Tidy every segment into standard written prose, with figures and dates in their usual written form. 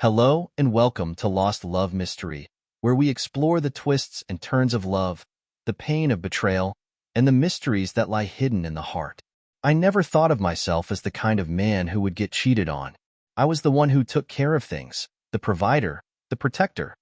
Hello and welcome to Lost Love Mystery, where we explore the twists and turns of love, the pain of betrayal, and the mysteries that lie hidden in the heart. I never thought of myself as the kind of man who would get cheated on. I was the one who took care of things, the provider, the protector,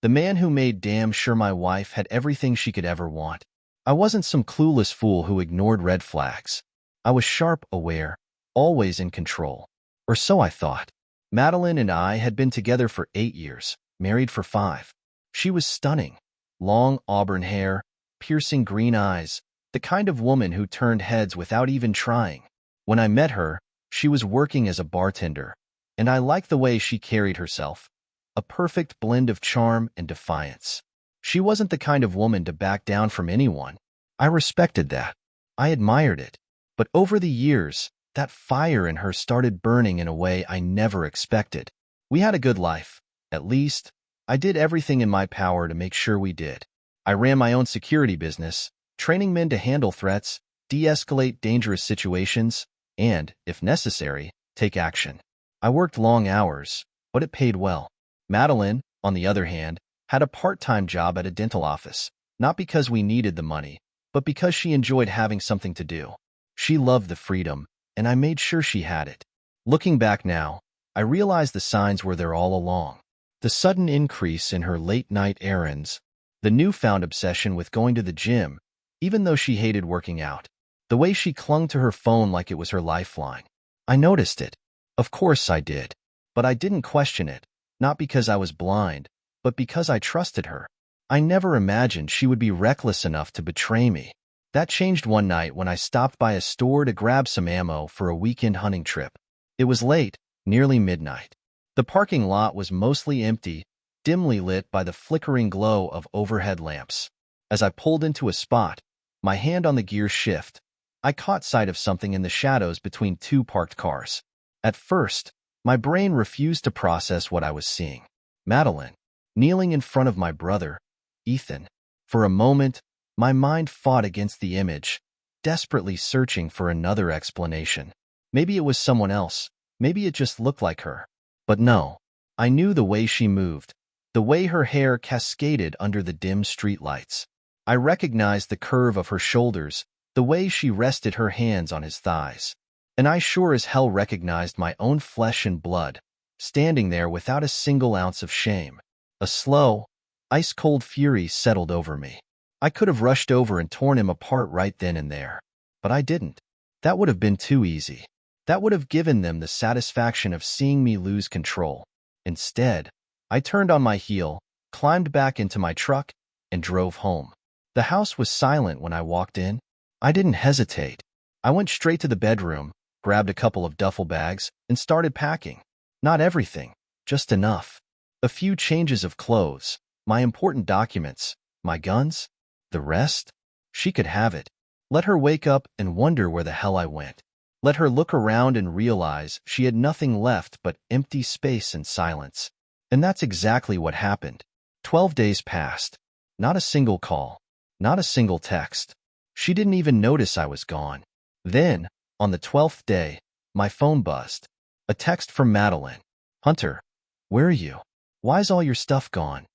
the man who made damn sure my wife had everything she could ever want. I wasn't some clueless fool who ignored red flags. I was sharp, aware, always in control. Or so I thought. Madeline and I had been together for 8 years, married for 5. She was stunning. Long auburn hair, piercing green eyes, the kind of woman who turned heads without even trying. When I met her, she was working as a bartender, and I liked the way she carried herself. A perfect blend of charm and defiance. She wasn't the kind of woman to back down from anyone. I respected that. I admired it. But over the years, that fire in her started burning in a way I never expected. We had a good life. At least, I did everything in my power to make sure we did. I ran my own security business, training men to handle threats, de-escalate dangerous situations, and, if necessary, take action. I worked long hours, but it paid well. Madeline, on the other hand, had a part-time job at a dental office, not because we needed the money, but because she enjoyed having something to do. She loved the freedom, and I made sure she had it. Looking back now, I realize the signs were there all along. The sudden increase in her late-night errands, the newfound obsession with going to the gym, even though she hated working out, the way she clung to her phone like it was her lifeline. I noticed it. Of course I did. But I didn't question it, not because I was blind, but because I trusted her. I never imagined she would be reckless enough to betray me. That changed one night when I stopped by a store to grab some ammo for a weekend hunting trip. It was late, nearly midnight. The parking lot was mostly empty, dimly lit by the flickering glow of overhead lamps. As I pulled into a spot, my hand on the gear shift, I caught sight of something in the shadows between 2 parked cars. At first, my brain refused to process what I was seeing. Madeline, kneeling in front of my brother, Ethan. For a moment, my mind fought against the image, desperately searching for another explanation. Maybe it was someone else. Maybe it just looked like her. But no, I knew the way she moved, the way her hair cascaded under the dim streetlights. I recognized the curve of her shoulders, the way she rested her hands on his thighs. And I sure as hell recognized my own flesh and blood, standing there without a single ounce of shame. A slow, ice-cold fury settled over me. I could have rushed over and torn him apart right then and there. But I didn't. That would have been too easy. That would have given them the satisfaction of seeing me lose control. Instead, I turned on my heel, climbed back into my truck, and drove home. The house was silent when I walked in. I didn't hesitate. I went straight to the bedroom, grabbed a couple of duffel bags, and started packing. Not everything, just enough. A few changes of clothes, my important documents, my guns. The rest? She could have it. Let her wake up and wonder where the hell I went. Let her look around and realize she had nothing left but empty space and silence. And that's exactly what happened. 12 days passed. Not a single call. Not a single text. She didn't even notice I was gone. Then, on the 12th day, my phone buzzed. A text from Madeline. "Hunter, where are you? Why's all your stuff gone?"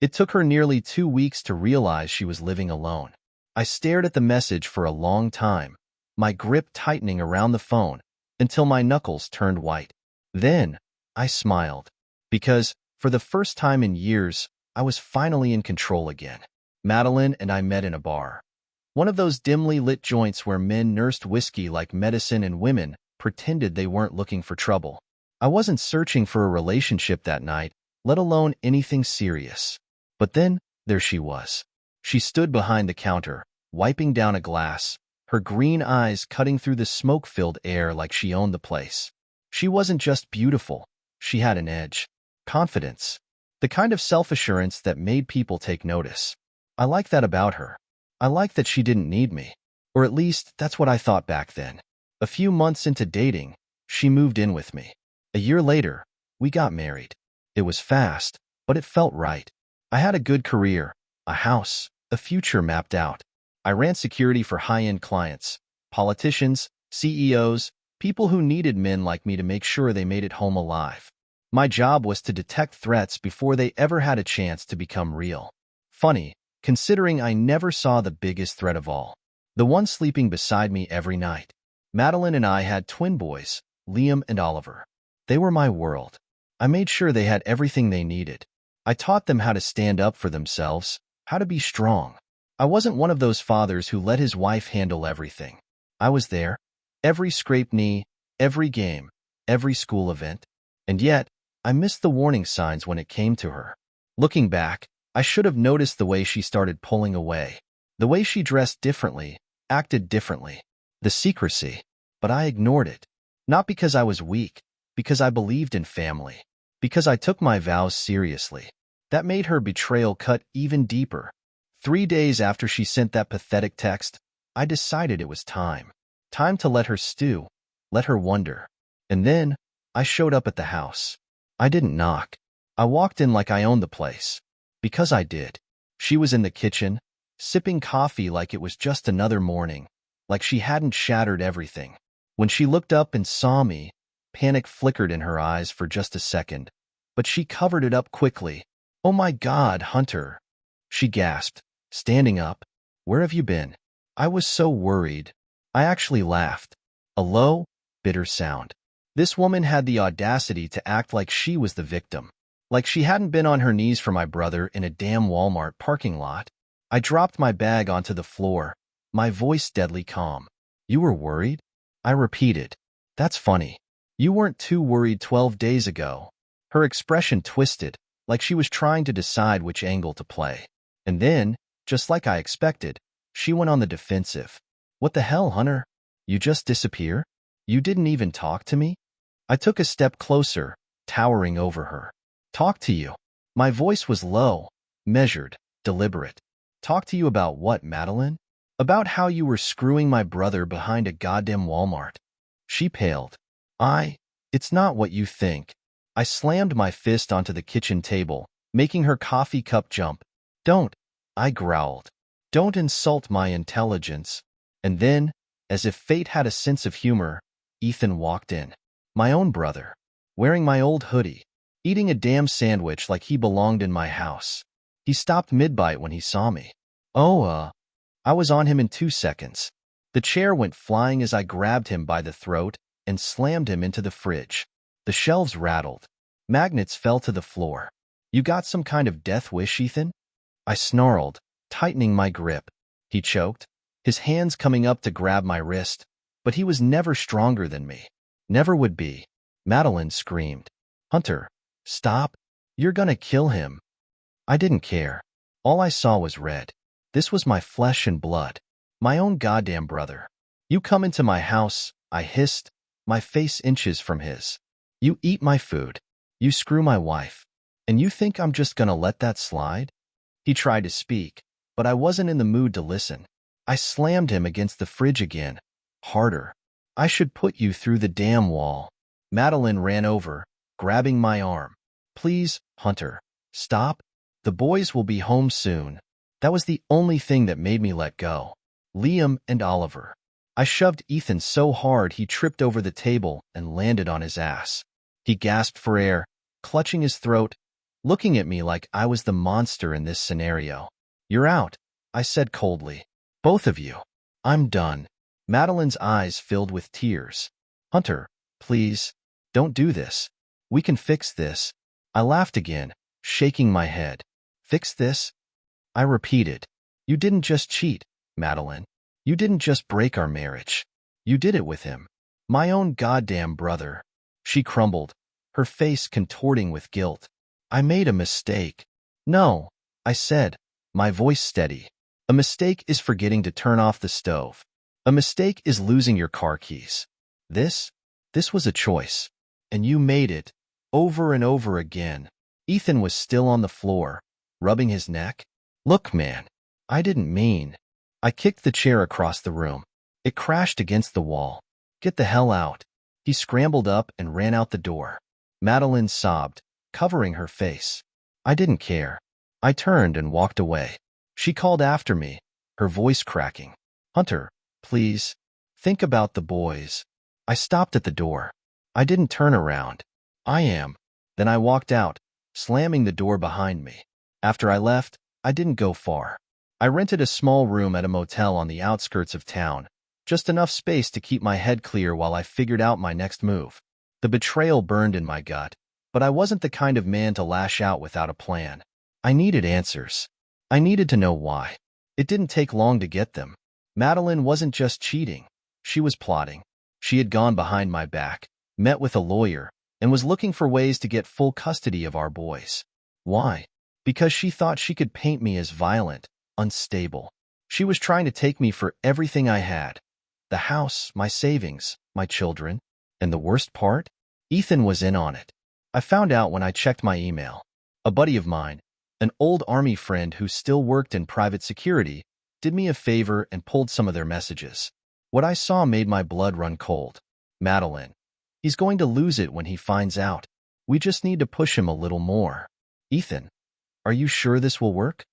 It took her nearly 2 weeks to realize she was living alone. I stared at the message for a long time, my grip tightening around the phone until my knuckles turned white. Then, I smiled, because, for the first time in years, I was finally in control again. Madeline and I met in a bar. One of those dimly lit joints where men nursed whiskey like medicine and women pretended they weren't looking for trouble. I wasn't searching for a relationship that night, let alone anything serious. But then, there she was. She stood behind the counter, wiping down a glass, her green eyes cutting through the smoke-filled air like she owned the place. She wasn't just beautiful. She had an edge. Confidence. The kind of self-assurance that made people take notice. I liked that about her. I liked that she didn't need me. Or at least, that's what I thought back then. A few months into dating, she moved in with me. A year later, we got married. It was fast, but it felt right. I had a good career, a house, a future mapped out. I ran security for high-end clients, politicians, CEOs, people who needed men like me to make sure they made it home alive. My job was to detect threats before they ever had a chance to become real. Funny, considering I never saw the biggest threat of all. The one sleeping beside me every night. Madeline and I had twin boys, Liam and Oliver. They were my world. I made sure they had everything they needed. I taught them how to stand up for themselves, how to be strong. I wasn't one of those fathers who let his wife handle everything. I was there. Every scraped knee, every game, every school event. And yet, I missed the warning signs when it came to her. Looking back, I should have noticed the way she started pulling away. The way she dressed differently, acted differently. The secrecy. But I ignored it. Not because I was weak, because I believed in family. Because I took my vows seriously. That made her betrayal cut even deeper. 3 days after she sent that pathetic text, I decided it was time. Time to let her stew, let her wonder. And then, I showed up at the house. I didn't knock. I walked in like I owned the place. Because I did. She was in the kitchen, sipping coffee like it was just another morning, like she hadn't shattered everything. When she looked up and saw me, panic flickered in her eyes for just a second, but she covered it up quickly. "Oh my God, Hunter," she gasped, standing up. "Where have you been?" I was so worried. I actually laughed. A low, bitter sound. This woman had the audacity to act like she was the victim. Like she hadn't been on her knees for my brother in a damn Walmart parking lot. I dropped my bag onto the floor, my voice deadly calm. "You were worried?" I repeated. "That's funny. You weren't too worried 12 days ago." Her expression twisted, like she was trying to decide which angle to play. And then, just like I expected, she went on the defensive. "What the hell, Hunter? You just disappear? You didn't even talk to me?" I took a step closer, towering over her. "Talk to you?" My voice was low, measured, deliberate. "Talk to you about what, Madeline? About how you were screwing my brother behind a goddamn Walmart." She paled. It's not what you think." I slammed my fist onto the kitchen table, making her coffee cup jump. "Don't," I growled. "Don't insult my intelligence." And then, as if fate had a sense of humor, Ethan walked in. My own brother. Wearing my old hoodie. Eating a damn sandwich like he belonged in my house. He stopped mid-bite when he saw me. I was on him in 2 seconds. The chair went flying as I grabbed him by the throat and slammed him into the fridge. The shelves rattled. Magnets fell to the floor. "You got some kind of death wish, Ethan?" I snarled, tightening my grip. He choked, his hands coming up to grab my wrist, but he was never stronger than me. Never would be. Madeline screamed. "Hunter, stop. You're gonna kill him." I didn't care. All I saw was red. This was my flesh and blood. My own goddamn brother. "You come into my house," I hissed, my face inches from his. "You eat my food. You screw my wife. And you think I'm just gonna let that slide?" He tried to speak, but I wasn't in the mood to listen. I slammed him against the fridge again. Harder. "I should put you through the damn wall." Madeline ran over, grabbing my arm. "Please, Hunter, stop. The boys will be home soon." That was the only thing that made me let go. Liam and Oliver. I shoved Ethan so hard he tripped over the table and landed on his ass. He gasped for air, clutching his throat, looking at me like I was the monster in this scenario. "You're out," I said coldly. "Both of you. I'm done." Madeline's eyes filled with tears. "Hunter, please, don't do this. We can fix this." I laughed again, shaking my head. "Fix this?" I repeated. "You didn't just cheat, Madeline. You didn't just break our marriage. You did it with him. My own goddamn brother." She crumbled, her face contorting with guilt. "I made a mistake." "No," I said, my voice steady. "A mistake is forgetting to turn off the stove. A mistake is losing your car keys. This was a choice. And you made it, over and over again." Ethan was still on the floor, rubbing his neck. "Look, man, I didn't mean." I kicked the chair across the room. It crashed against the wall. "Get the hell out." He scrambled up and ran out the door. Madeline sobbed, covering her face. I didn't care. I turned and walked away. She called after me, her voice cracking. "Hunter, please, think about the boys." I stopped at the door. I didn't turn around. The Then I walked out, slamming the door behind me. After I left, I didn't go far. I rented a small room at a motel on the outskirts of town, just enough space to keep my head clear while I figured out my next move. The betrayal burned in my gut, but I wasn't the kind of man to lash out without a plan. I needed answers. I needed to know why. It didn't take long to get them. Madeline wasn't just cheating. She was plotting. She had gone behind my back, met with a lawyer, and was looking for ways to get full custody of our boys. Why? Because she thought she could paint me as violent, unstable. She was trying to take me for everything I had. The house, my savings, my children. And the worst part? Ethan was in on it. I found out when I checked my email. A buddy of mine, an old army friend who still worked in private security, did me a favor and pulled some of their messages. What I saw made my blood run cold. Madeline. He's going to lose it when he finds out. We just need to push him a little more. Ethan. Are you sure this will work?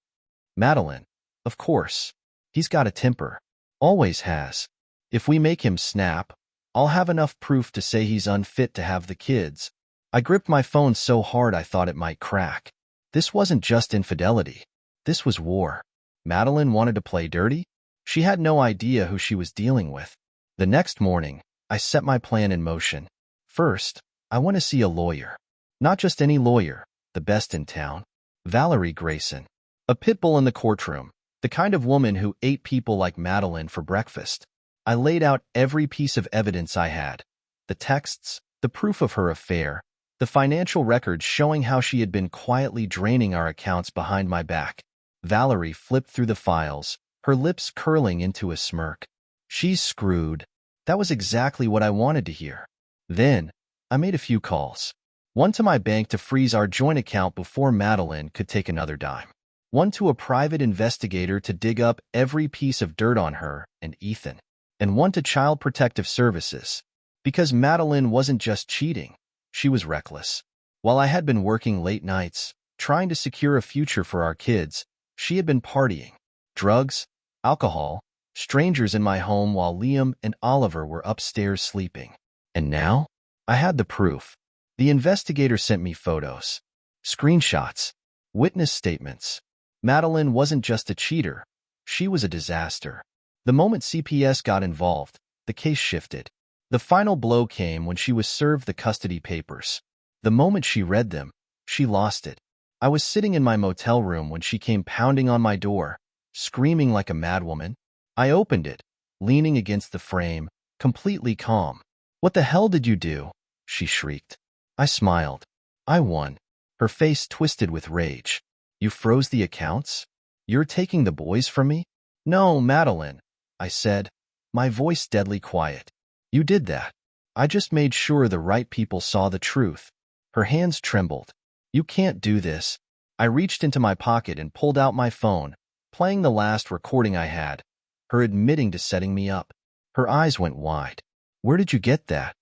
Madeline. Of course. He's got a temper. Always has. If we make him snap, I'll have enough proof to say he's unfit to have the kids. I gripped my phone so hard I thought it might crack. This wasn't just infidelity. This was war. Madeline wanted to play dirty? She had no idea who she was dealing with. The next morning, I set my plan in motion. First, I want to see a lawyer. Not just any lawyer, the best in town. Valerie Grayson. A pit bull in the courtroom. The kind of woman who ate people like Madeline for breakfast. I laid out every piece of evidence I had. The texts, the proof of her affair, the financial records showing how she had been quietly draining our accounts behind my back. Valerie flipped through the files, her lips curling into a smirk. She's screwed. That was exactly what I wanted to hear. Then, I made a few calls. One to my bank to freeze our joint account before Madeline could take another dime. One to a private investigator to dig up every piece of dirt on her and Ethan. And one to Child Protective Services. Because Madeline wasn't just cheating, she was reckless. While I had been working late nights, trying to secure a future for our kids, she had been partying. Drugs, alcohol, strangers in my home while Liam and Oliver were upstairs sleeping. And now, I had the proof. The investigator sent me photos, screenshots, witness statements. Madeline wasn't just a cheater, she was a disaster. The moment CPS got involved, the case shifted. The final blow came when she was served the custody papers. The moment she read them, she lost it. I was sitting in my motel room when she came pounding on my door, screaming like a madwoman. I opened it, leaning against the frame, completely calm. "What the hell did you do?" she shrieked. I smiled. "I won." Her face twisted with rage. "You froze the accounts? You're taking the boys from me?" "No, Madeline," I said, my voice deadly quiet. "You did that. I just made sure the right people saw the truth." Her hands trembled. "You can't do this." I reached into my pocket and pulled out my phone, playing the last recording I had, her admitting to setting me up. Her eyes went wide. "Where did you get that?"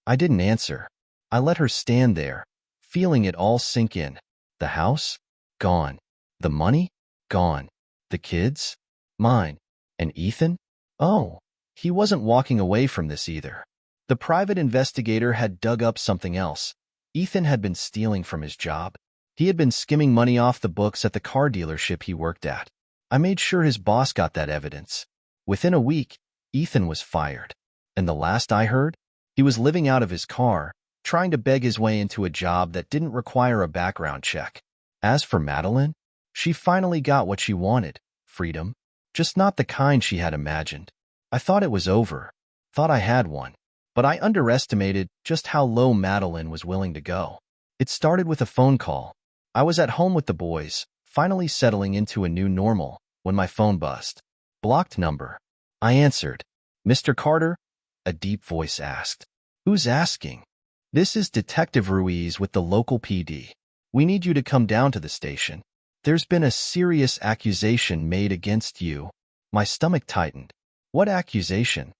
I didn't answer. I let her stand there, feeling it all sink in. The house? Gone. The money? Gone. The kids? Mine. And Ethan? Oh, he wasn't walking away from this either. The private investigator had dug up something else. Ethan had been stealing from his job. He had been skimming money off the books at the car dealership he worked at. I made sure his boss got that evidence. Within a week, Ethan was fired. And the last I heard, he was living out of his car, trying to beg his way into a job that didn't require a background check. As for Madeline, she finally got what she wanted, freedom, just not the kind she had imagined. I thought it was over, thought I had one, but I underestimated just how low Madeline was willing to go. It started with a phone call. I was at home with the boys, finally settling into a new normal, when my phone buzzed. Blocked number. I answered. "Mr. Carter?" a deep voice asked. "Who's asking?" "This is Detective Ruiz with the local PD. We need you to come down to the station. There's been a serious accusation made against you." My stomach tightened. "What accusation?"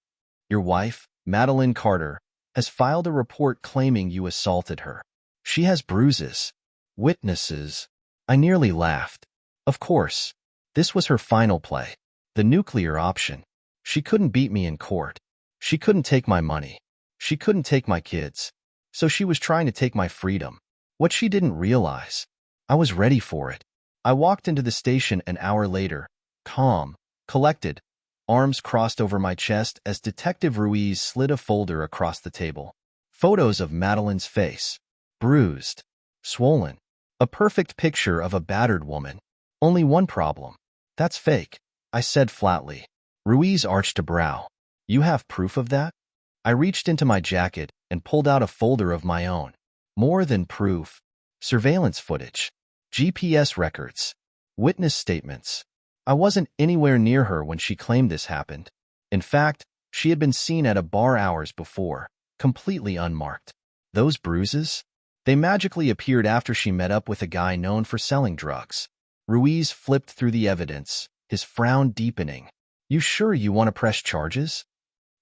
"Your wife, Madeline Carter, has filed a report claiming you assaulted her. She has bruises. Witnesses." I nearly laughed. Of course. This was her final play. The nuclear option. She couldn't beat me in court. She couldn't take my money. She couldn't take my kids. So she was trying to take my freedom. What she didn't realize, I was ready for it. I walked into the station an hour later, calm, collected, arms crossed over my chest as Detective Ruiz slid a folder across the table. Photos of Madeline's face, bruised, swollen. A perfect picture of a battered woman. Only one problem. That's fake, I said flatly. Ruiz arched a brow. You have proof of that? I reached into my jacket and pulled out a folder of my own. More than proof. Surveillance footage. GPS records. Witness statements. I wasn't anywhere near her when she claimed this happened. In fact, she had been seen at a bar hours before, completely unmarked. Those bruises? They magically appeared after she met up with a guy known for selling drugs. Ruiz flipped through the evidence, his frown deepening. You sure you want to press charges?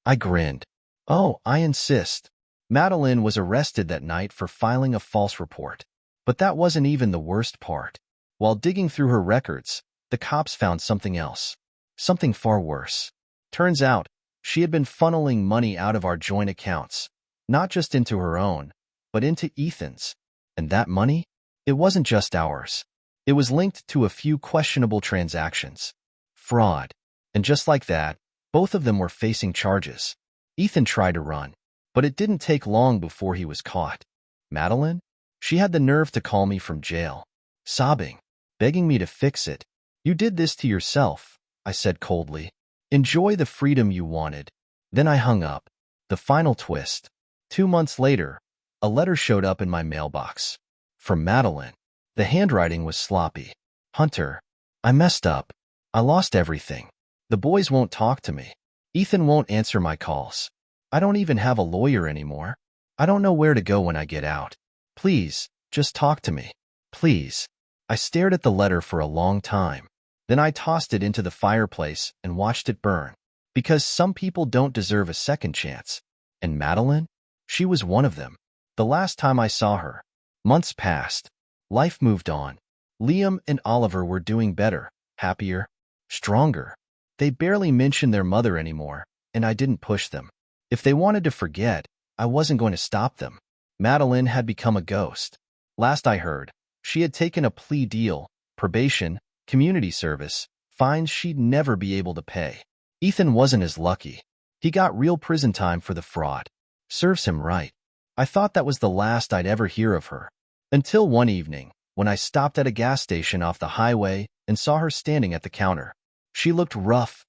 I grinned. Oh, I insist. Madeline was arrested that night for filing a false report. But that wasn't even the worst part. While digging through her records, the cops found something else. Something far worse. Turns out, she had been funneling money out of our joint accounts, not just into her own, but into Ethan's. And that money? It wasn't just ours. It was linked to a few questionable transactions. Fraud. And just like that, both of them were facing charges. Ethan tried to run, but it didn't take long before he was caught. Madeline? She had the nerve to call me from jail, sobbing, begging me to fix it. You did this to yourself, I said coldly. Enjoy the freedom you wanted. Then I hung up. The final twist. 2 months later, a letter showed up in my mailbox. From Madeline. The handwriting was sloppy. Hunter, I messed up. I lost everything. The boys won't talk to me. Ethan won't answer my calls. I don't even have a lawyer anymore. I don't know where to go when I get out. Please, just talk to me. Please. I stared at the letter for a long time. Then I tossed it into the fireplace and watched it burn. Because some people don't deserve a second chance. And Madeline? She was one of them. The last time I saw her. Months passed. Life moved on. Liam and Oliver were doing better, happier, stronger. They barely mentioned their mother anymore, and I didn't push them. If they wanted to forget, I wasn't going to stop them. Madeline had become a ghost. Last I heard, she had taken a plea deal, probation, community service, fines she'd never be able to pay. Ethan wasn't as lucky. He got real prison time for the fraud. Serves him right. I thought that was the last I'd ever hear of her. Until one evening, when I stopped at a gas station off the highway and saw her standing at the counter. She looked rough,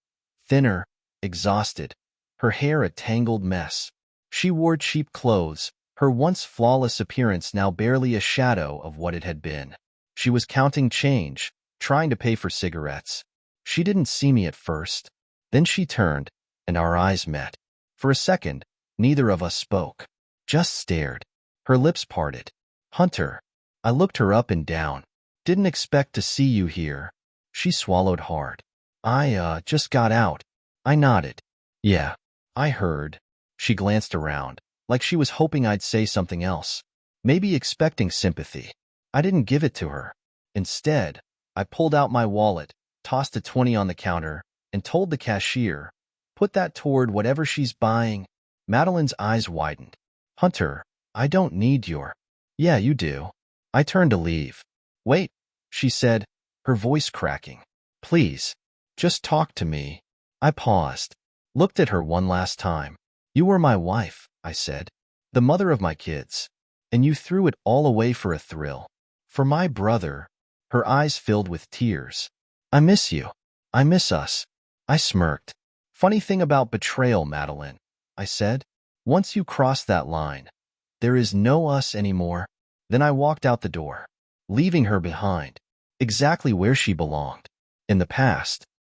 thinner, exhausted, her hair a tangled mess. She wore cheap clothes, her once flawless appearance now barely a shadow of what it had been. She was counting change, trying to pay for cigarettes. She didn't see me at first. Then she turned, and our eyes met. For a second, neither of us spoke. Just stared. Her lips parted. Hunter. I looked her up and down. Didn't expect to see you here. She swallowed hard. I just got out. I nodded. Yeah, I heard. She glanced around, like she was hoping I'd say something else. Maybe expecting sympathy. I didn't give it to her. Instead, I pulled out my wallet, tossed a 20 on the counter, and told the cashier, put that toward whatever she's buying. Madeline's eyes widened. Hunter, I don't need your... Yeah, you do. I turned to leave. Wait, she said, her voice cracking. Please, just talk to me. I paused, looked at her one last time. You were my wife, I said, the mother of my kids, and you threw it all away for a thrill. For my brother. Her eyes filled with tears. I miss you. I miss us. I smirked. Funny thing about betrayal, Madeline, I said. Once you cross that line, there is no us anymore. Then I walked out the door, leaving her behind, exactly where she belonged, in the past.